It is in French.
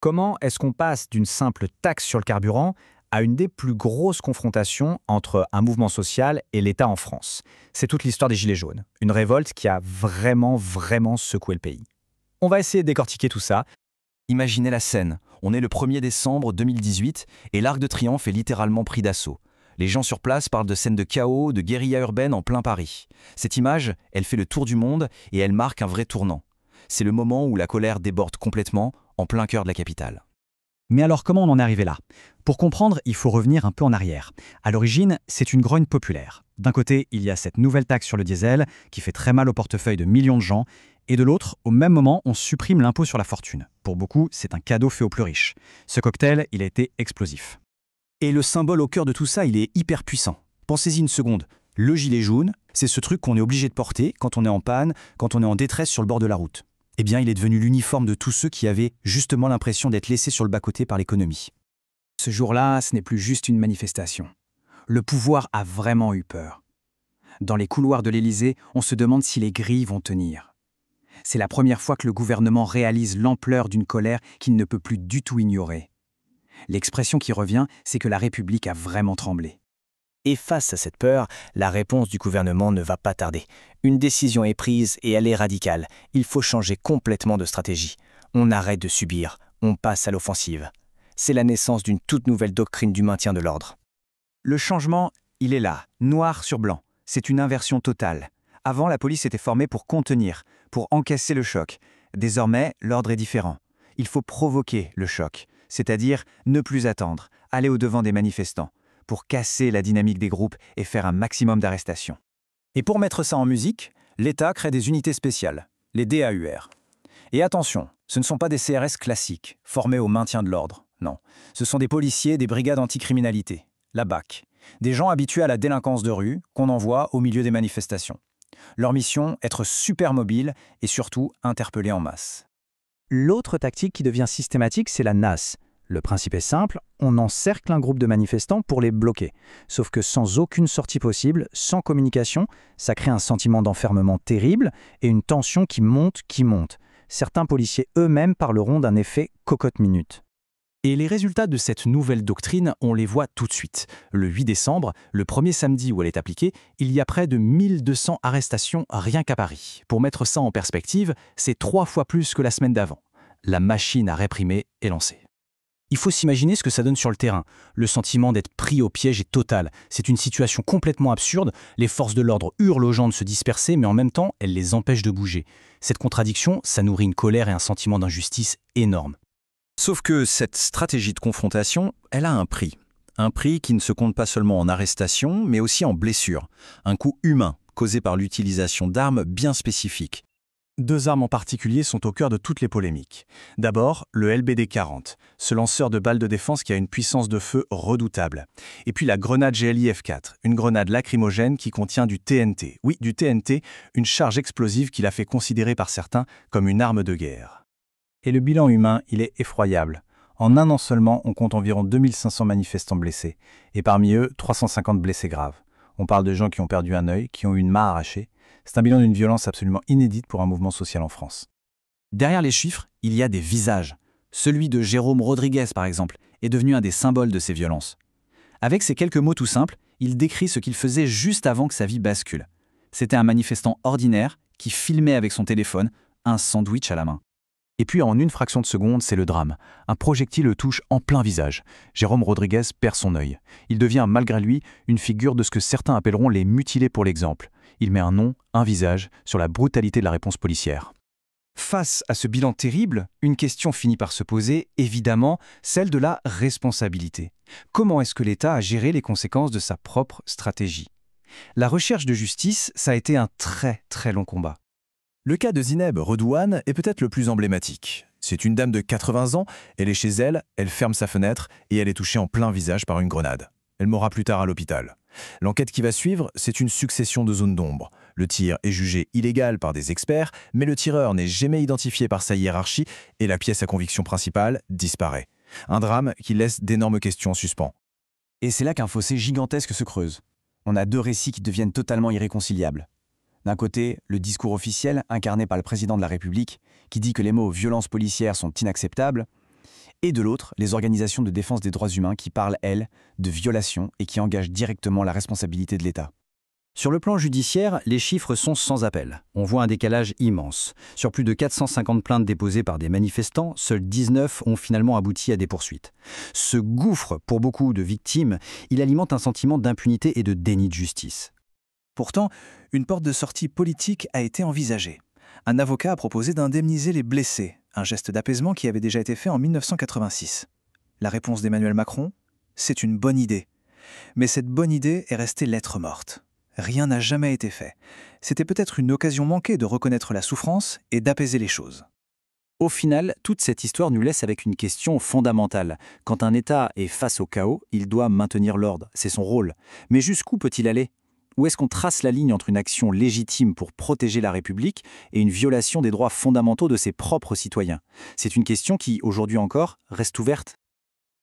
Comment est-ce qu'on passe d'une simple taxe sur le carburant à une des plus grosses confrontations entre un mouvement social et l'État en France? C'est toute l'histoire des Gilets jaunes, une révolte qui a vraiment secoué le pays. On va essayer de décortiquer tout ça. Imaginez la scène. On est le 1er décembre 2018 et l'Arc de Triomphe est littéralement pris d'assaut. Les gens sur place parlent de scènes de chaos, de guérilla urbaine en plein Paris. Cette image, elle fait le tour du monde et elle marque un vrai tournant. C'est le moment où la colère déborde complètement, en plein cœur de la capitale. Mais alors comment on en est arrivé là? Pour comprendre, il faut revenir un peu en arrière. À l'origine, c'est une grogne populaire. D'un côté, il y a cette nouvelle taxe sur le diesel qui fait très mal au portefeuille de millions de gens, et de l'autre, au même moment, on supprime l'impôt sur la fortune. Pour beaucoup, c'est un cadeau fait aux plus riches. Ce cocktail, il a été explosif. Et le symbole au cœur de tout ça, il est hyper puissant. Pensez-y une seconde. Le gilet jaune, c'est ce truc qu'on est obligé de porter quand on est en panne, quand on est en détresse sur le bord de la route. Eh bien, il est devenu l'uniforme de tous ceux qui avaient justement l'impression d'être laissés sur le bas-côté par l'économie. Ce jour-là, ce n'est plus juste une manifestation. Le pouvoir a vraiment eu peur. Dans les couloirs de l'Élysée, on se demande si les grilles vont tenir. C'est la première fois que le gouvernement réalise l'ampleur d'une colère qu'il ne peut plus du tout ignorer. L'expression qui revient, c'est que la République a vraiment tremblé. Et face à cette peur, la réponse du gouvernement ne va pas tarder. Une décision est prise et elle est radicale. Il faut changer complètement de stratégie. On arrête de subir, on passe à l'offensive. C'est la naissance d'une toute nouvelle doctrine du maintien de l'ordre. Le changement, il est là, noir sur blanc. C'est une inversion totale. Avant, la police était formée pour contenir, pour encaisser le choc. Désormais, l'ordre est différent. Il faut provoquer le choc, c'est-à-dire ne plus attendre, aller au-devant des manifestants, pour casser la dynamique des groupes et faire un maximum d'arrestations. Et pour mettre ça en musique, l'État crée des unités spéciales, les DAUR. Et attention, ce ne sont pas des CRS classiques, formés au maintien de l'ordre, non. Ce sont des policiers des brigades anticriminalité, la BAC, des gens habitués à la délinquance de rue qu'on envoie au milieu des manifestations. Leur mission, être super mobile et surtout interpeller en masse. L'autre tactique qui devient systématique, c'est la NAS. Le principe est simple, on encercle un groupe de manifestants pour les bloquer. Sauf que sans aucune sortie possible, sans communication, ça crée un sentiment d'enfermement terrible et une tension qui monte. Certains policiers eux-mêmes parleront d'un effet cocotte-minute. Et les résultats de cette nouvelle doctrine, on les voit tout de suite. Le 8 décembre, le premier samedi où elle est appliquée, il y a près de 1200 arrestations rien qu'à Paris. Pour mettre ça en perspective, c'est 3 fois plus que la semaine d'avant. La machine à réprimer est lancée. Il faut s'imaginer ce que ça donne sur le terrain. Le sentiment d'être pris au piège est total. C'est une situation complètement absurde. Les forces de l'ordre hurlent aux gens de se disperser, mais en même temps, elles les empêchent de bouger. Cette contradiction, ça nourrit une colère et un sentiment d'injustice énorme. Sauf que cette stratégie de confrontation, elle a un prix. Un prix qui ne se compte pas seulement en arrestation, mais aussi en blessures. Un coût humain, causé par l'utilisation d'armes bien spécifiques. 2 armes en particulier sont au cœur de toutes les polémiques. D'abord, le LBD-40, ce lanceur de balles de défense qui a une puissance de feu redoutable. Et puis la grenade GLIF-4, une grenade lacrymogène qui contient du TNT. Oui, du TNT, une charge explosive qu'il a fait considérer par certains comme une arme de guerre. Et le bilan humain, il est effroyable. En un an seulement, on compte environ 2500 manifestants blessés. Et parmi eux, 350 blessés graves. On parle de gens qui ont perdu un œil, qui ont eu une main arrachée. C'est un bilan d'une violence absolument inédite pour un mouvement social en France. Derrière les chiffres, il y a des visages. Celui de Jérôme Rodriguez, par exemple, est devenu un des symboles de ces violences. Avec ces quelques mots tout simples, il décrit ce qu'il faisait juste avant que sa vie bascule. C'était un manifestant ordinaire qui filmait avec son téléphone, un sandwich à la main. Et puis en une fraction de seconde, c'est le drame. Un projectile le touche en plein visage. Jérôme Rodriguez perd son œil. Il devient malgré lui une figure de ce que certains appelleront les mutilés pour l'exemple. Il met un nom, un visage, sur la brutalité de la réponse policière. Face à ce bilan terrible, une question finit par se poser, évidemment, celle de la responsabilité. Comment est-ce que l'État a géré les conséquences de sa propre stratégie? La recherche de justice, ça a été un très long combat. Le cas de Zineb Redouane est peut-être le plus emblématique. C'est une dame de 80 ans, elle est chez elle, elle ferme sa fenêtre et elle est touchée en plein visage par une grenade. Elle mourra plus tard à l'hôpital. L'enquête qui va suivre, c'est une succession de zones d'ombre. Le tir est jugé illégal par des experts, mais le tireur n'est jamais identifié par sa hiérarchie et la pièce à conviction principale disparaît. Un drame qui laisse d'énormes questions en suspens. Et c'est là qu'un fossé gigantesque se creuse. On a 2 récits qui deviennent totalement irréconciliables. D'un côté, le discours officiel, incarné par le président de la République, qui dit que les mots « violences policières » sont inacceptables, Et de l'autre, les organisations de défense des droits humains qui parlent, elles, de violations et qui engagent directement la responsabilité de l'État. Sur le plan judiciaire, les chiffres sont sans appel. On voit un décalage immense. Sur plus de 450 plaintes déposées par des manifestants, seuls 19 ont finalement abouti à des poursuites. Ce gouffre, pour beaucoup de victimes, il alimente un sentiment d'impunité et de déni de justice. Pourtant, une porte de sortie politique a été envisagée. Un avocat a proposé d'indemniser les blessés, un geste d'apaisement qui avait déjà été fait en 1986. La réponse d'Emmanuel Macron ? C'est une bonne idée. Mais cette bonne idée est restée lettre morte. Rien n'a jamais été fait. C'était peut-être une occasion manquée de reconnaître la souffrance et d'apaiser les choses. Au final, toute cette histoire nous laisse avec une question fondamentale. Quand un État est face au chaos, il doit maintenir l'ordre, c'est son rôle. Mais jusqu'où peut-il aller ? Où est-ce qu'on trace la ligne entre une action légitime pour protéger la République et une violation des droits fondamentaux de ses propres citoyens ? C'est une question qui, aujourd'hui encore, reste ouverte.